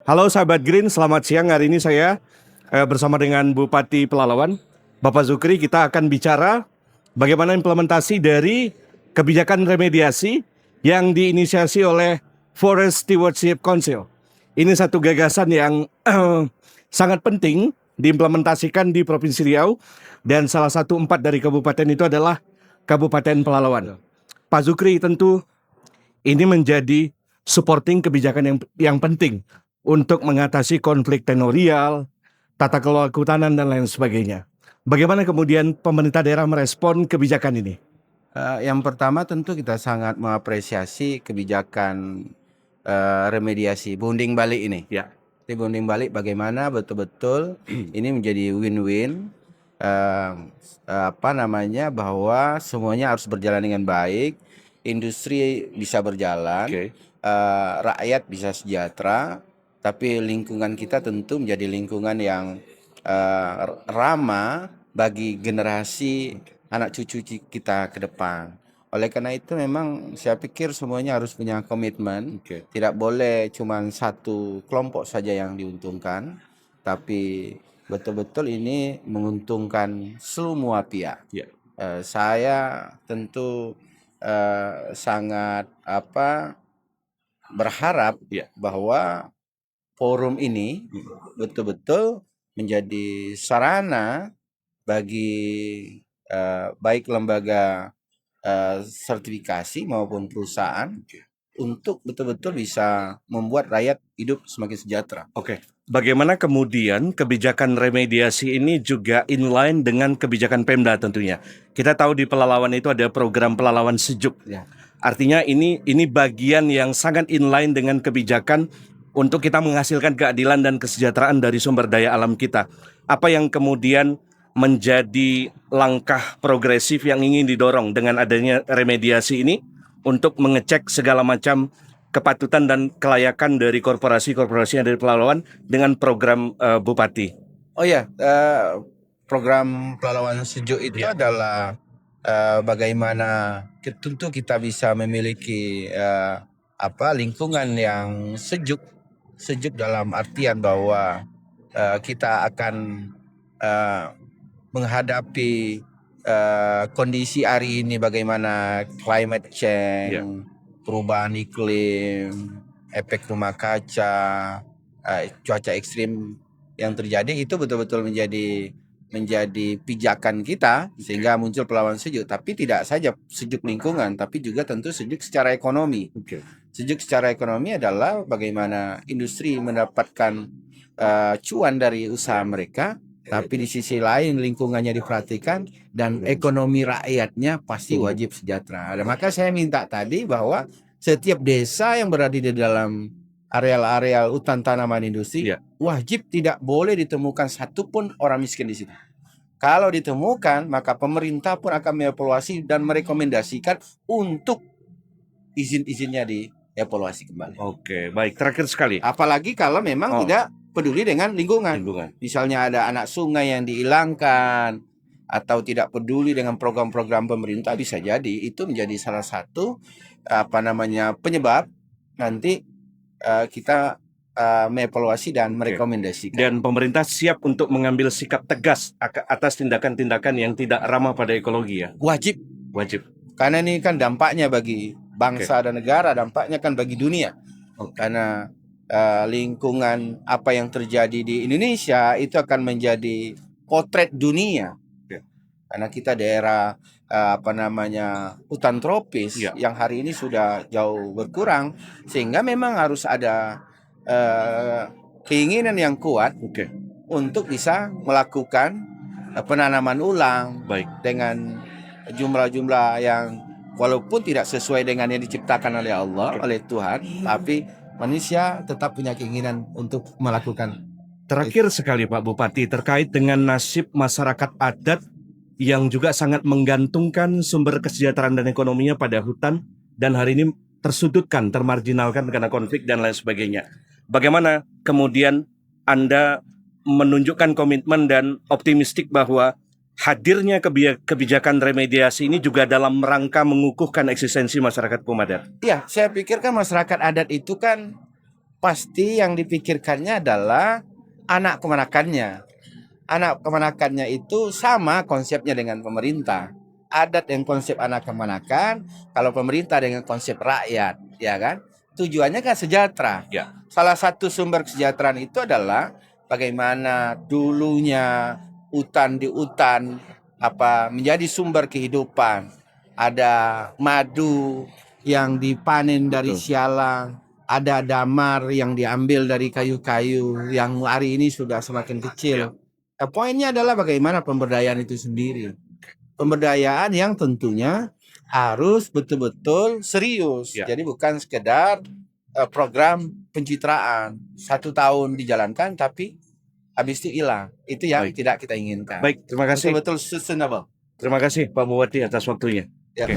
Halo sahabat Green, selamat siang. Hari ini saya bersama dengan Bupati Pelalawan, Bapak Zukri. Kita akan bicara bagaimana implementasi dari kebijakan remediasi yang diinisiasi oleh Forest Stewardship Council. Ini satu gagasan yang sangat penting diimplementasikan di Provinsi Riau, dan salah satu 4 dari kabupaten itu adalah Kabupaten Pelalawan. Pak Zukri, tentu ini menjadi supporting kebijakan yang penting untuk mengatasi konflik tenorial, tata kelola kehutanan, dan lain sebagainya. Bagaimana kemudian pemerintah daerah merespon kebijakan ini? Yang pertama tentu kita sangat mengapresiasi kebijakan remediasi bonding balik ini. Ya. Jadi bonding balik bagaimana betul-betul ini menjadi win-win, bahwa semuanya harus berjalan dengan baik, industri bisa berjalan, rakyat bisa sejahtera, tapi lingkungan kita tentu menjadi lingkungan yang ramah bagi generasi anak cucu kita ke depan. Oleh karena itu memang saya pikir semuanya harus punya komitmen. Tidak boleh cuma satu kelompok saja yang diuntungkan, tapi betul-betul ini menguntungkan semua pihak. Saya tentu sangat berharap bahwa forum ini betul-betul menjadi sarana bagi baik lembaga sertifikasi maupun perusahaan untuk betul-betul bisa membuat rakyat hidup semakin sejahtera. Bagaimana kemudian kebijakan remediasi ini juga inline dengan kebijakan Pemda tentunya? Kita tahu di Pelalawan itu ada program Pelalawan Sejuk. Artinya ini bagian yang sangat inline dengan kebijakan untuk kita menghasilkan keadilan dan kesejahteraan dari sumber daya alam kita. Apa yang kemudian menjadi langkah progresif yang ingin didorong dengan adanya remediasi ini untuk mengecek segala macam kepatutan dan kelayakan dari korporasi-korporasi yang dari Pelalawan dengan program Bupati? Program Pelalawan Sejuk itu adalah bagaimana tentu kita bisa memiliki lingkungan yang sejuk dalam artian bahwa kita akan menghadapi kondisi hari ini, bagaimana climate change, perubahan iklim, efek rumah kaca, cuaca ekstrim yang terjadi, itu betul-betul menjadi pijakan kita sehingga muncul Pelalawan Sejuk. Tapi tidak saja sejuk lingkungan, tapi juga tentu sejuk secara ekonomi. Sejuk secara ekonomi adalah bagaimana industri mendapatkan cuan dari usaha mereka, tapi di sisi lain lingkungannya diperhatikan dan ekonomi rakyatnya pasti wajib sejahtera. Maka saya minta tadi bahwa setiap desa yang berada di dalam areal-areal hutan tanaman industri wajib tidak boleh ditemukan satupun orang miskin di situ. Kalau ditemukan, maka pemerintah pun akan mengevaluasi dan merekomendasikan untuk izin-izinnya dievaluasi kembali. Baik. Terakhir sekali. Apalagi kalau memang tidak peduli dengan lingkungan. Misalnya ada anak sungai yang dihilangkan atau tidak peduli dengan program-program pemerintah, bisa jadi itu menjadi salah satu penyebab nanti kita mengevaluasi dan merekomendasikan. Dan pemerintah siap untuk mengambil sikap tegas atas tindakan-tindakan yang tidak ramah pada ekologi ya? Wajib. Karena ini kan dampaknya bagi bangsa dan negara, dampaknya kan bagi dunia. Karena lingkungan apa yang terjadi di Indonesia itu akan menjadi potret dunia. Karena kita daerah hutan tropis yang hari ini sudah jauh berkurang, sehingga memang harus ada keinginan yang kuat untuk bisa melakukan penanaman ulang dengan jumlah-jumlah yang walaupun tidak sesuai dengan yang diciptakan oleh Allah, oleh Tuhan, tapi manusia tetap punya keinginan untuk melakukan. Terakhir sekali Pak Bupati, terkait dengan nasib masyarakat adat yang juga sangat menggantungkan sumber kesejahteraan dan ekonominya pada hutan, dan hari ini tersudutkan, termarginalkan karena konflik dan lain sebagainya. Bagaimana kemudian Anda menunjukkan komitmen dan optimistik bahwa hadirnya kebijakan remediasi ini juga dalam rangka mengukuhkan eksistensi masyarakat Pumadar? Saya pikir kan masyarakat adat itu kan pasti yang dipikirkannya adalah anak kemanakannya. Anak kemanakannya itu sama konsepnya dengan pemerintah. Adat yang konsep anak kemanakan, kalau pemerintah dengan konsep rakyat, ya kan? Tujuannya kan sejahtera. Ya. Salah satu sumber kesejahteraan itu adalah bagaimana dulunya hutan di hutan menjadi sumber kehidupan. Ada madu yang dipanen dari Betul. sialang, ada damar yang diambil dari kayu-kayu yang hari ini sudah semakin kecil. Nah, poinnya adalah bagaimana pemberdayaan itu sendiri. Pemberdayaan yang tentunya harus betul-betul serius. Ya. Jadi bukan sekedar program pencitraan 1 tahun dijalankan tapi habis itu hilang. Itu yang Baik. tidak kita inginkan. Baik, terima kasih. Betul-betul sustainable. Terima kasih Pak Bupati atas waktunya. Ya.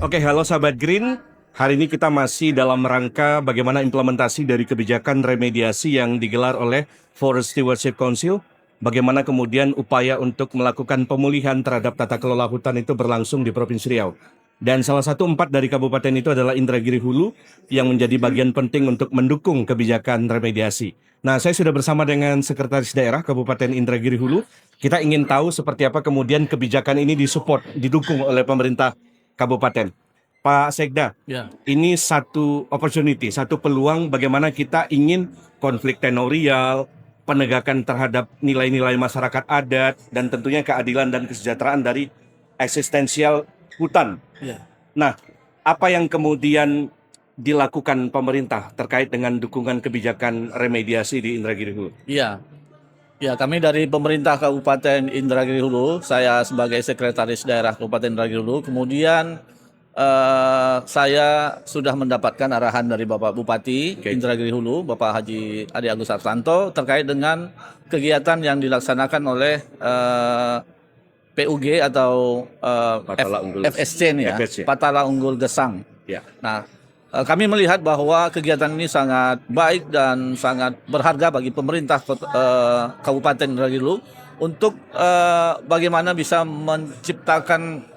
Oke, halo sahabat Green. Hari ini kita masih dalam rangka bagaimana implementasi dari kebijakan remediasi yang digelar oleh Forest Stewardship Council. Bagaimana kemudian upaya untuk melakukan pemulihan terhadap tata kelola hutan itu berlangsung di Provinsi Riau. Dan salah satu 4 dari kabupaten itu adalah Indragiri Hulu yang menjadi bagian penting untuk mendukung kebijakan remediasi. Nah, saya sudah bersama dengan Sekretaris Daerah Kabupaten Indragiri Hulu. Kita ingin tahu seperti apa kemudian kebijakan ini didukung oleh pemerintah kabupaten. Pak Sekda, Ya, ini satu opportunity, satu peluang bagaimana kita ingin konflik tenorial, penegakan terhadap nilai-nilai masyarakat adat, dan tentunya keadilan dan kesejahteraan dari eksistensial hutan. ya. Nah, apa yang kemudian dilakukan pemerintah terkait dengan dukungan kebijakan remediasi di Indragiri Hulu? Iya. Ya, kami dari pemerintah Kabupaten Indragiri Hulu, saya sebagai Sekretaris Daerah Kabupaten Indragiri Hulu, kemudian saya sudah mendapatkan arahan dari Bapak Bupati Indragiri Hulu, Bapak Haji Adi Agus Hartanto, terkait dengan kegiatan yang dilaksanakan oleh PUG atau Patala Unggul FSC nih ya, FSC. Patala Unggul Gesang. Ya. Nah, kami melihat bahwa kegiatan ini sangat baik dan sangat berharga bagi pemerintah Kabupaten Indragiri Hulu untuk bagaimana bisa menciptakan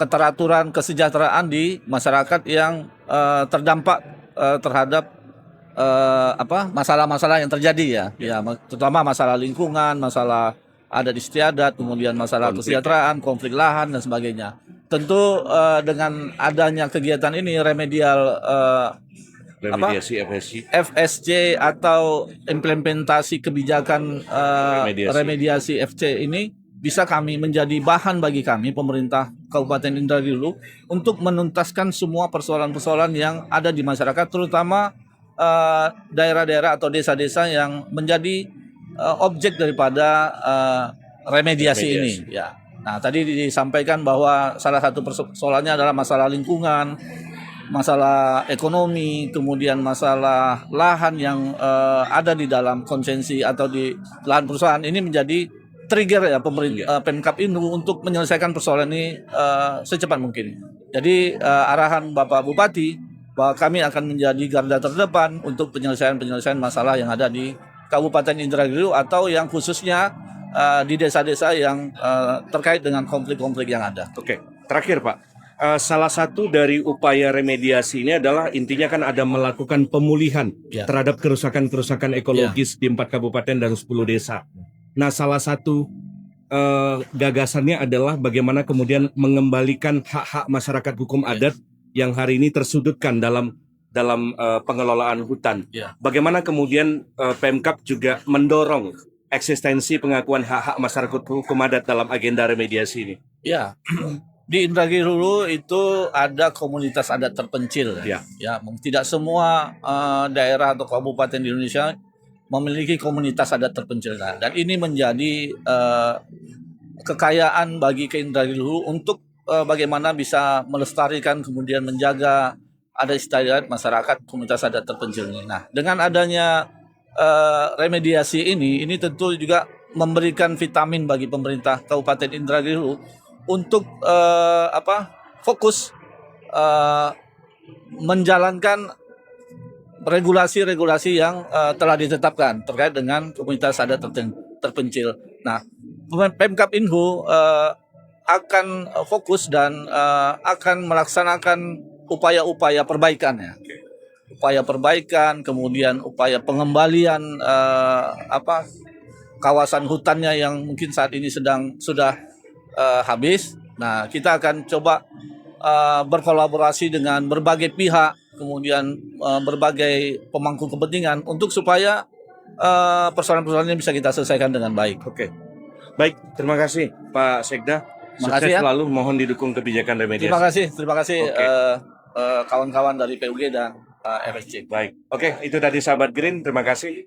keteraturan kesejahteraan di masyarakat yang terdampak terhadap masalah-masalah yang terjadi ya, terutama masalah lingkungan, masalah adat istiadat, kemudian masalah kesejahteraan, konflik lahan dan sebagainya. Tentu dengan adanya kegiatan ini remedial Remediasi FSC. FSC atau implementasi kebijakan remediasi FC ini bisa kami menjadi bahan bagi kami pemerintah Kabupaten Indragiri Hulu untuk menuntaskan semua persoalan-persoalan yang ada di masyarakat, terutama daerah-daerah atau desa-desa yang menjadi objek daripada remediasi ini. Ya. Nah, tadi disampaikan bahwa salah satu persoalannya adalah masalah lingkungan, masalah ekonomi, kemudian masalah lahan yang ada di dalam konsensi atau di lahan perusahaan. Ini menjadi trigger ya pemerintah Pemkab Indu untuk menyelesaikan persoalan ini secepat mungkin. Jadi arahan Bapak Bupati bahwa kami akan menjadi garda terdepan untuk penyelesaian masalah yang ada di Kabupaten Indragiri atau yang khususnya di desa-desa yang terkait dengan konflik-konflik yang ada. Oke, terakhir Pak. Salah satu dari upaya remediasi ini adalah intinya kan ada melakukan pemulihan terhadap kerusakan-kerusakan ekologis di 4 kabupaten dan 10 desa. Nah, salah satu gagasannya adalah bagaimana kemudian mengembalikan hak-hak masyarakat hukum adat yang hari ini tersudutkan dalam pengelolaan hutan. Bagaimana kemudian Pemkab juga mendorong eksistensi pengakuan hak-hak masyarakat hukum adat dalam agenda remediasi ini? Ya, di Indragiri Hulu itu ada komunitas adat terpencil. Ya. Ya, tidak semua daerah atau kabupaten di Indonesia memiliki komunitas adat terpencil. Dan ini menjadi kekayaan bagi Indragiri Hulu untuk bagaimana bisa melestarikan kemudian menjaga adat istiadat masyarakat komunitas adat terpencil ini. Nah, dengan adanya remediasi ini tentu juga memberikan vitamin bagi pemerintah Kabupaten Indragiri Hulu untuk fokus menjalankan regulasi-regulasi yang telah ditetapkan terkait dengan komunitas adat terpencil. Nah, Pemkab Inhu akan fokus dan akan melaksanakan upaya-upaya perbaikan ya. upaya perbaikan, kemudian upaya pengembalian kawasan hutannya yang mungkin saat ini sudah habis. Nah, kita akan coba berkolaborasi dengan berbagai pihak, kemudian berbagai pemangku kepentingan untuk supaya persoalan-persoalan ini bisa kita selesaikan dengan baik. Oke. Baik, terima kasih Pak Sekda. Terima Sukses kasih ya. selalu, mohon didukung kebijakan remediasi. Terima kasih Oke. kawan-kawan dari PUG dan FSC. Baik. Oke, itu tadi sahabat Green, terima kasih.